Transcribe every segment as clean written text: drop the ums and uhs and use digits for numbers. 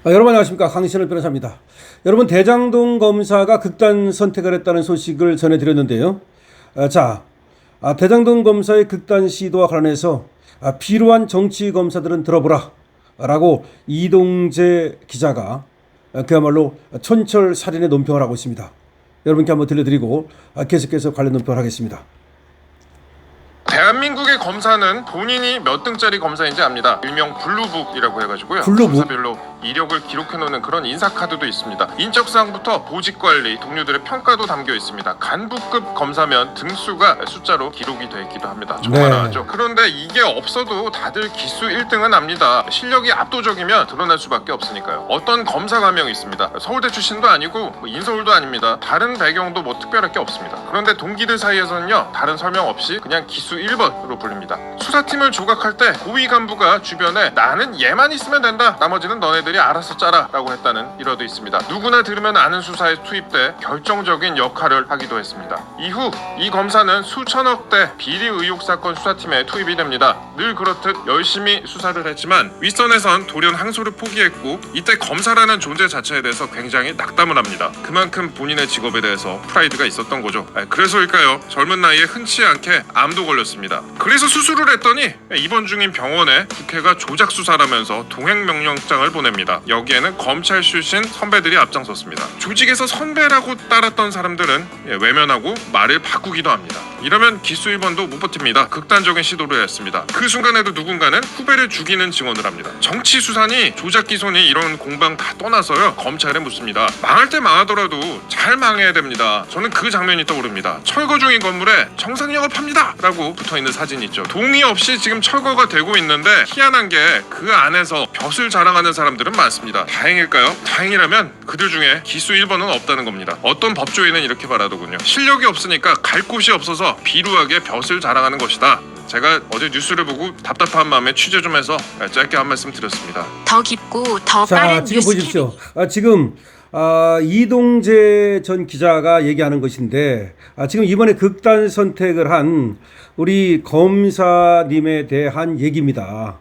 여러분 안녕하십니까, 강신을 변호사입니다. 여러분, 대장동 검사가 극단 선택을 했다는 소식을 전해드렸는데요. 대장동 검사의 극단 시도와 관련해서 필요한 정치 검사들은 들어보라 라고 이동재 기자가 그야말로 촌철살인의 논평을 하고 있습니다. 여러분께 한번 들려드리고 계속해서 관련 논평을 하겠습니다. 대한민국의 검사는 본인이 몇 등짜리 검사인지 압니다. 일명 블루북이라고 해가지고요. 블루북? 검사별로 이력을 기록해놓는 그런 인사카드도 있습니다. 인적사항부터 보직관리, 동료들의 평가도 담겨 있습니다. 간부급 검사면 등수가 숫자로 기록이 되어 있기도 합니다. 정말 나죠. 그런데 이게 없어도 다들 기수 1등은 압니다. 실력이 압도적이면 드러날 수밖에 없으니까요. 어떤 검사 가명이 있습니다. 서울대 출신도 아니고 인서울도 아닙니다. 다른 배경도 특별할 게 없습니다. 그런데 동기들 사이에서는요, 다른 설명 없이 그냥 기수 1번으로 불립니다. 수사팀을 조각할 때 고위 간부가 주변에 나는 얘만 있으면 된다, 나머지는 너네들이 알아서 짜라 라고 했다는 일화도 있습니다. 누구나 들으면 아는 수사에 투입돼 결정적인 역할을 하기도 했습니다. 이후 이 검사는 수천억대 비리 의혹 사건 수사팀에 투입이 됩니다. 늘 그렇듯 열심히 수사를 했지만 윗선에선 돌연 항소를 포기했고, 이때 검사라는 존재 자체에 대해서 굉장히 낙담을 합니다. 그만큼 본인의 직업에 대해서 프라이드가 있었던 거죠. 그래서일까요? 젊은 나이에 흔치 않게 암도 걸렸습니다. 그래서 수술을 했더니 입원 중인 병원에 국회가 조작 수사라면서 동행 명령장을 보냅니다. 여기에는 검찰 출신 선배들이 앞장섰습니다. 조직에서 선배라고 따랐던 사람들은 외면하고 말을 바꾸기도 합니다. 이러면 기수 1번도 못 버팁니다. 극단적인 시도를 했습니다. 그 순간에도 누군가는 후배를 죽이는 증언을 합니다. 정치 수사니 조작 기소니 이런 공방 다 떠나서요, 검찰에 묻습니다. 망할 때 망하더라도 잘 망해야 됩니다. 저는 그 장면이 떠오릅니다. 철거 중인 건물에 정상 영업합니다 라고 붙어있는 사진 있죠. 동의 없이 지금 철거가 되고 있는데 희한한 게 그 안에서 벼슬 자랑하는 사람들은 많습니다. 다행일까요? 다행이라면 그들 중에 기수 1번은 없다는 겁니다. 어떤 법조인은 이렇게 말하더군요. 실력이 없으니까 갈 곳이 없어서 비루하게 벼슬 자랑하는 것이다. 제가 어제 뉴스를 보고 답답한 마음에 취재 좀 해서 짧게 한 말씀 드렸습니다. 더 깊고 더 빠른 지금 뉴스 보십시오. 지금 이동재 전 기자가 얘기하는 것인데, 지금 이번에 극단 선택을 한 우리 검사님에 대한 얘기입니다.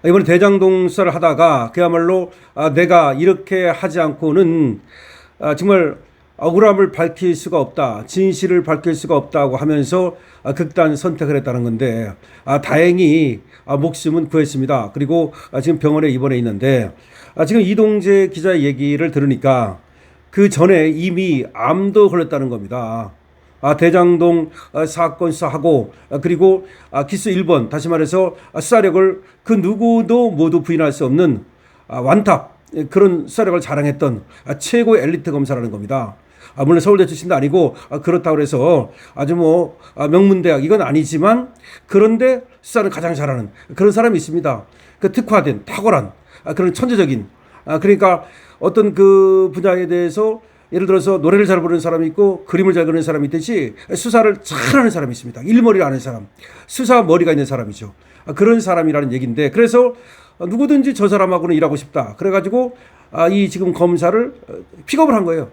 이번에 대장동 수사를 하다가 그야말로 내가 이렇게 하지 않고는 정말 억울함을 밝힐 수가 없다, 진실을 밝힐 수가 없다고 하면서 극단 선택을 했다는 건데, 다행히 목숨은 구했습니다. 그리고 지금 병원에 입원해 있는데, 지금 이동재 기자의 얘기를 들으니까 그 전에 이미 암도 걸렸다는 겁니다. 대장동 사건 수사하고, 그리고 기수 1번, 다시 말해서 수사력을 그 누구도 모두 부인할 수 없는 완탑, 그런 수사력을 자랑했던 최고의 엘리트 검사라는 겁니다. 물론 서울대 출신도 아니고 그렇다고 해서 아주 명문대학 이건 아니지만, 그런데 수사는 가장 잘하는 그런 사람이 있습니다. 그 특화된 탁월한 그런 천재적인, 그러니까 어떤 그 분야에 대해서 예를 들어서 노래를 잘 부르는 사람이 있고 그림을 잘 그리는 사람이 있듯이 수사를 잘하는 사람이 있습니다. 일머리를 아는 사람, 수사 머리가 있는 사람이죠. 그런 사람이라는 얘기인데, 그래서 누구든지 저 사람하고는 일하고 싶다, 그래가지고 이 지금 검사를 픽업을 한 거예요.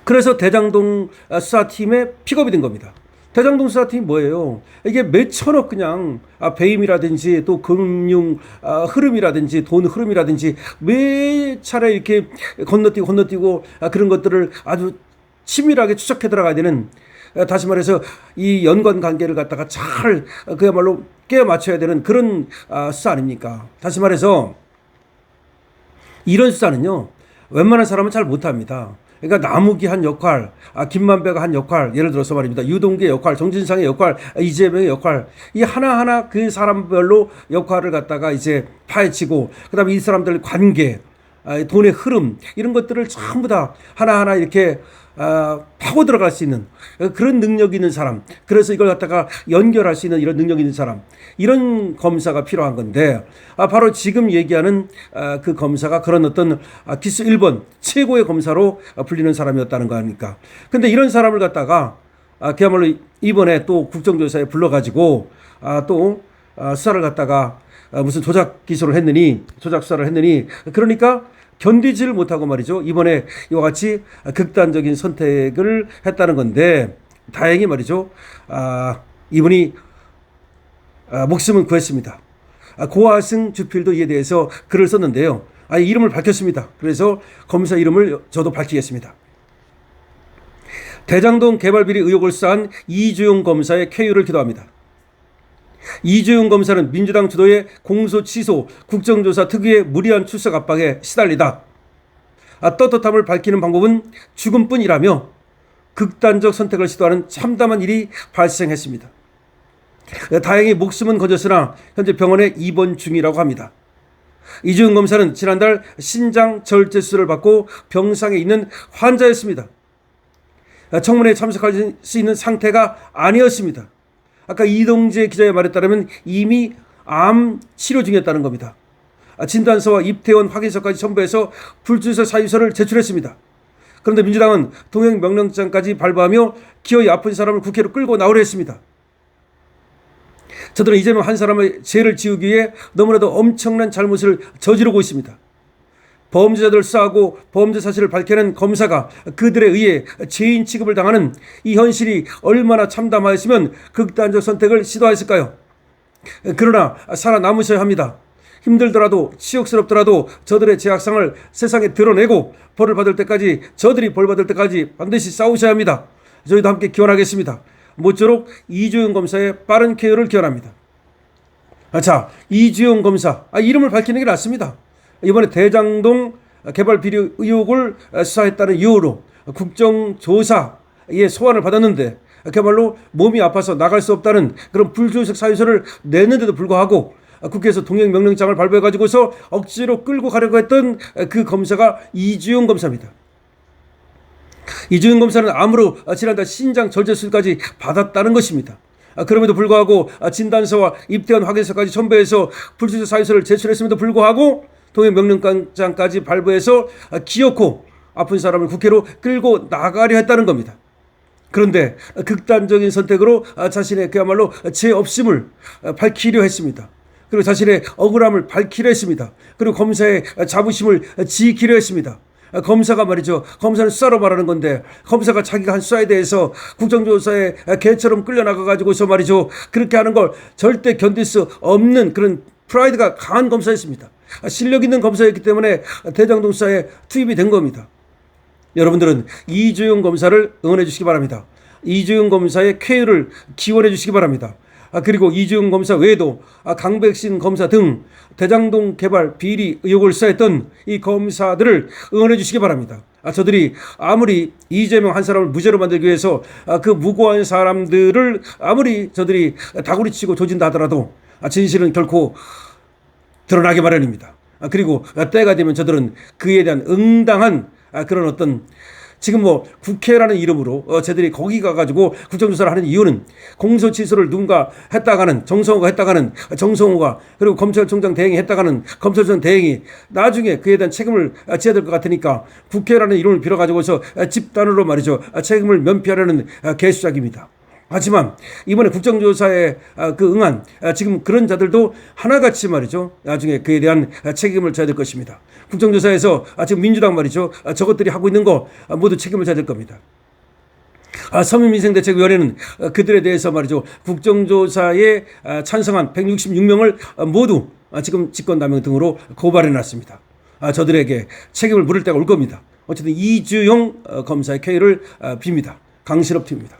그래서 대장동 수사팀에 픽업이 된 겁니다. 대장동 수사팀이 뭐예요? 이게 몇천억 그냥 배임이라든지 또 금융 흐름이라든지 돈 흐름이라든지 몇 차례 이렇게 건너뛰고 그런 것들을 아주 치밀하게 추적해 들어가야 되는, 다시 말해서 이 연관 관계를 갖다가 잘 그야말로 깨어 맞춰야 되는 그런 수사 아닙니까? 다시 말해서 이런 수사는요, 웬만한 사람은 잘 못합니다. 그러니까 남욱이 한 역할, 김만배가 한 역할, 예를 들어서 말입니다, 유동규의 역할, 정진상의 역할, 이재명의 역할, 이 하나하나 그 사람별로 역할을 갖다가 이제 파헤치고, 그다음에 이 사람들 관계, 돈의 흐름, 이런 것들을 전부 다 하나하나 이렇게 파고 들어갈 수 있는 그런 능력이 있는 사람, 그래서 이걸 갖다가 연결할 수 있는 이런 능력이 있는 사람, 이런 검사가 필요한 건데, 바로 지금 얘기하는 그 검사가 그런 어떤 기수 1번 최고의 검사로 불리는 사람이었다는 거 아닙니까? 근데 이런 사람을 갖다가 그야말로 이번에 또 국정조사에 불러가지고 또 수사를 갖다가 무슨 조작 수사를 했느니, 그러니까 견디지를 못하고 말이죠, 이번에 이와 같이 극단적인 선택을 했다는 건데, 다행히 말이죠, 이분이 목숨은 구했습니다. 고하승 주필도 이에 대해서 글을 썼는데요. 이름을 밝혔습니다. 그래서 검사 이름을 저도 밝히겠습니다. 대장동 개발비리 의혹을 쌓은 이주용 검사의 쾌유를 기도합니다. 이주용 검사는 민주당 주도의 공소 취소 국정조사 특위의 무리한 출석 압박에 시달리다 떳떳함을 밝히는 방법은 죽음뿐이라며 극단적 선택을 시도하는 참담한 일이 발생했습니다. 다행히 목숨은 건졌으나 현재 병원에 입원 중이라고 합니다. 이주용 검사는 지난달 신장 절제 수술을 받고 병상에 있는 환자였습니다. 청문회에 참석할 수 있는 상태가 아니었습니다. 아까 이동재 기자의 말에 따르면 이미 암 치료 중이었다는 겁니다. 진단서와 입퇴원 확인서까지 첨부해서 불출석 사유서를 제출했습니다. 그런데 민주당은 동행 명령장까지 발부하며 기어이 아픈 사람을 국회로 끌고 나오려 했습니다. 저들은 이재명 한 사람의 죄를 지우기 위해 너무나도 엄청난 잘못을 저지르고 있습니다. 범죄자들을 수사하고 범죄 사실을 밝혀낸 검사가 그들에 의해 죄인 취급을 당하는 이 현실이 얼마나 참담하였으면 극단적 선택을 시도했을까요? 그러나 살아남으셔야 합니다. 힘들더라도 치욕스럽더라도 저들의 죄악상을 세상에 드러내고 벌을 받을 때까지, 저들이 벌 받을 때까지 반드시 싸우셔야 합니다. 저희도 함께 기원하겠습니다. 모쪼록 이주용 검사의 빠른 쾌유를 기원합니다. 자, 이주용 검사 이름을 밝히는 게 낫습니다. 이번에 대장동 개발 비리 의혹을 수사했다는 이유로 국정조사에 소환을 받았는데 그야말로 몸이 아파서 나갈 수 없다는 그런 불출석 사유서를 냈는데도 불구하고 국회에서 동행명령장을 발부해가지고서 억지로 끌고 가려고 했던 그 검사가 이주용 검사입니다. 이주용 검사는 암으로 지난달 신장 절제 수술까지 받았다는 것입니다. 그럼에도 불구하고 진단서와 입퇴원 확인서까지 첨부해서 불출석 사유서를 제출했음에도 불구하고 동행명령장까지 발부해서 기어코 아픈 사람을 국회로 끌고 나가려 했다는 겁니다. 그런데 극단적인 선택으로 자신의 그야말로 죄 없음을 밝히려 했습니다. 그리고 자신의 억울함을 밝히려 했습니다. 그리고 검사의 자부심을 지키려 했습니다. 검사가 말이죠. 검사는 수사로 말하는 건데 검사가 자기가 한 수사에 대해서 국정조사에 개처럼 끌려나가가지고서 말이죠. 그렇게 하는 걸 절대 견딜 수 없는 그런 프라이드가 강한 검사였습니다. 실력 있는 검사였기 때문에 대장동 수사에 투입이 된 겁니다. 여러분들은 이주용 검사를 응원해 주시기 바랍니다. 이주용 검사의 쾌유를 기원해 주시기 바랍니다. 그리고 이주용 검사 외에도 강백신 검사 등 대장동 개발 비리 의혹을 수사했던 이 검사들을 응원해 주시기 바랍니다. 저들이 아무리 이재명 한 사람을 무죄로 만들기 위해서 그 무고한 사람들을 아무리 저들이 다구리치고 조진다 하더라도 진실은 결코 드러나기 마련입니다. 그리고 때가 되면 저들은 그에 대한 응당한 그런 어떤 지금 국회라는 이름으로 쟤들이 거기 가가지고 국정조사를 하는 이유는 공소 취소를 누군가 했다가는 정성호가 했다가는 정성호가 그리고 검찰총장 대행이 했다가는 검찰총장 대행이 나중에 그에 대한 책임을 져야 될 것 같으니까 국회라는 이름을 빌어가지고서 집단으로 말이죠 책임을 면피하려는 개수작입니다. 하지만 이번에 국정조사에 응한 지금 그런 자들도 하나같이 말이죠 나중에 그에 대한 책임을 져야 될 것입니다. 국정조사에서 지금 민주당 말이죠 저것들이 하고 있는 거 모두 책임을 져야 될 겁니다. 서민민생대책위원회는 그들에 대해서 말이죠 국정조사에 찬성한 166명을 모두 지금 직권남용 등으로 고발해놨습니다. 저들에게 책임을 물을 때가 올 겁니다. 어쨌든 이주용 검사의 쾌유를 빕니다. 강신업 팀입니다.